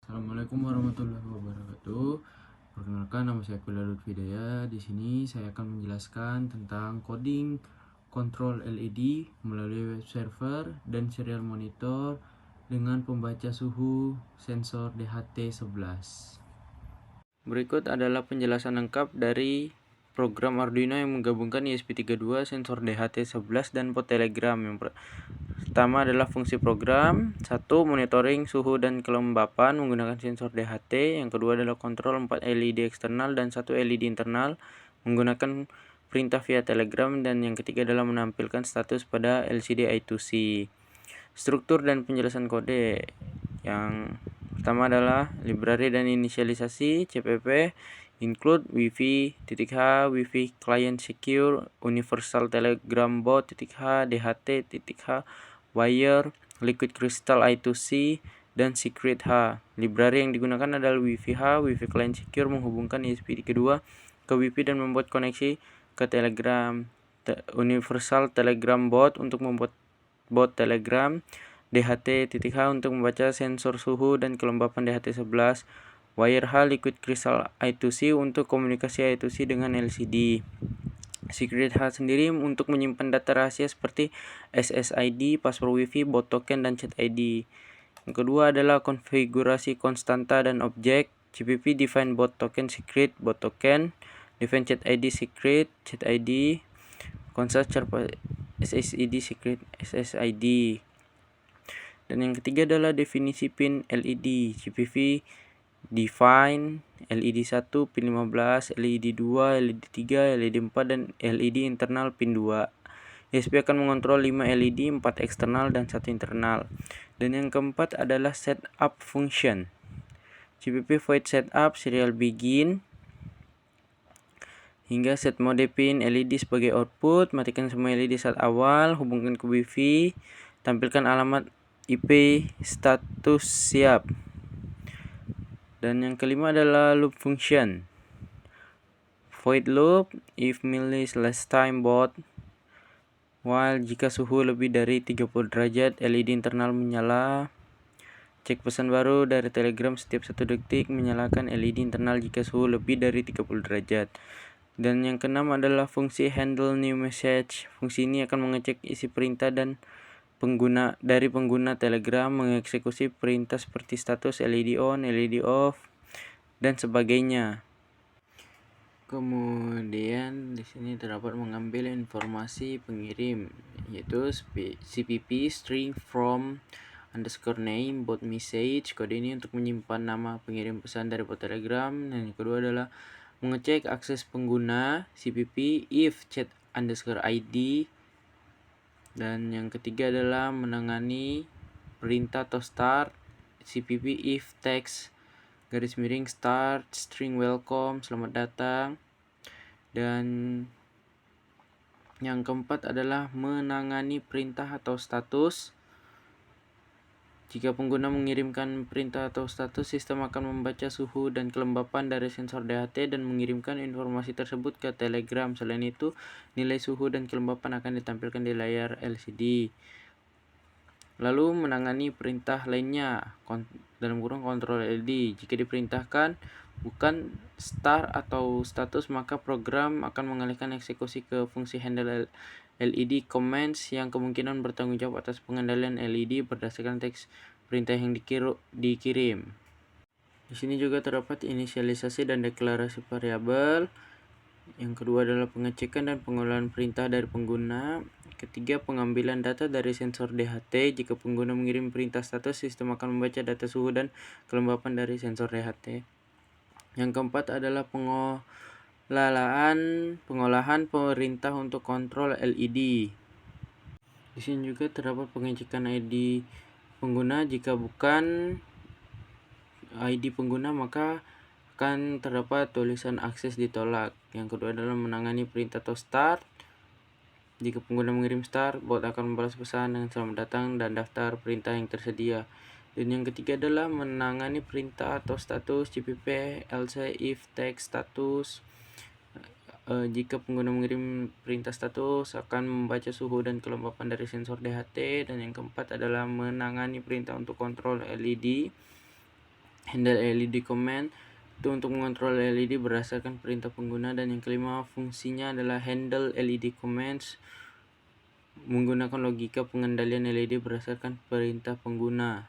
Assalamualaikum warahmatullahi wabarakatuh. Perkenalkan, nama saya Kulia Lutfidaya. Di sini saya akan menjelaskan tentang coding kontrol LED melalui web server dan serial monitor dengan pembaca suhu sensor DHT11. Berikut adalah penjelasan lengkap dari program Arduino yang menggabungkan ESP32, sensor DHT11, dan port Telegram. Yang pertama adalah fungsi program. 1. Monitoring suhu dan kelembapan menggunakan sensor DHT. Yang kedua adalah kontrol 4 LED eksternal dan 1 LED internal menggunakan perintah via Telegram. Dan yang ketiga adalah menampilkan status pada LCD I2C. Struktur dan penjelasan kode. Yang pertama adalah library dan inisialisasi CPP, include Wi-Fi.H, Wi-Fi Client Secure, Universal Telegram Board .h, DHT.h, Wire, Liquid Crystal I2C, dan Secret H. Library yang digunakan adalah Wi-Fi-H, Wi-Fi Client Secure menghubungkan ESP kedua ke Wi-Fi dan membuat koneksi ke Telegram. Universal Telegram Board untuk membuat bot Telegram. DHT.H untuk membaca sensor suhu dan kelembapan DHT11. Wire H Liquid Crystal I2C untuk komunikasi I2C dengan LCD. Secret H sendiri untuk menyimpan data rahasia seperti SSID, password Wi-Fi, bot token, dan chat ID. Yang kedua adalah konfigurasi konstanta dan objek. CPP define bot token secret, bot token, define chat ID secret, chat ID, constant SSID secret, SSID. Dan yang ketiga adalah definisi pin LED. CPV define LED 1 pin 15, LED 2, LED 3, LED 4, dan LED internal pin 2. ESP akan mengontrol 5 LED, 4 eksternal, dan 1 internal. Dan yang keempat adalah setup function. CPP void setup serial begin hingga set mode pin LED sebagai output, matikan semua LED saat awal, hubungkan ke Wi-Fi, tampilkan alamat IP status siap. Dan yang kelima adalah loop function. Void loop if milli/time baud, while jika suhu lebih dari 30 derajat LED internal menyala. Cek pesan baru dari Telegram setiap 1 detik, menyalakan LED internal jika suhu lebih dari 30 derajat. Dan yang keenam adalah fungsi handle new message. Fungsi ini akan mengecek isi perintah dan pengguna Telegram, mengeksekusi perintah seperti status LED on, LED off, dan sebagainya. Kemudian di sini terdapat mengambil informasi pengirim, yaitu CPP string from _name bot message. Kode ini untuk menyimpan nama pengirim pesan dari bot Telegram. Dan yang kedua adalah mengecek akses pengguna, CPP if chat _ID. Dan yang ketiga adalah menangani perintah atau start, CPP if text _start string welcome selamat datang. Dan yang keempat adalah menangani perintah atau status. Jika pengguna mengirimkan perintah atau status, sistem akan membaca suhu dan kelembapan dari sensor DHT dan mengirimkan informasi tersebut ke Telegram. Selain itu, nilai suhu dan kelembapan akan ditampilkan di layar LCD. Lalu menangani perintah lainnya, dalam kurung kontrol LED. Jika diperintahkan bukan start atau status, maka program akan mengalihkan eksekusi ke fungsi handle LED commands yang kemungkinan bertanggung jawab atas pengendalian LED berdasarkan teks perintah yang dikirim. Di sini juga terdapat inisialisasi dan deklarasi variabel. Yang kedua adalah pengecekan dan pengolahan perintah dari pengguna. Ketiga, pengambilan data dari sensor DHT. Jika pengguna mengirim perintah status, sistem akan membaca data suhu dan kelembapan dari sensor DHT. Yang keempat adalah pengolahan perintah untuk kontrol LED. Di sini juga terdapat pengecekan ID pengguna. Jika bukan ID pengguna, maka akan terdapat tulisan akses ditolak. Yang kedua adalah menangani perintah atau start. Jika pengguna mengirim start, bot akan membalas pesan dengan selamat datang dan daftar perintah yang tersedia. Dan yang ketiga adalah menangani perintah atau status, CPP else if text status. Jika pengguna mengirim perintah status, akan membaca suhu dan kelembapan dari sensor DHT. Dan yang keempat adalah menangani perintah untuk kontrol LED. handle LED command itu untuk mengontrol LED berdasarkan perintah pengguna. Dan yang kelima, fungsinya adalah handle LED commands menggunakan logika pengendalian LED berdasarkan perintah pengguna.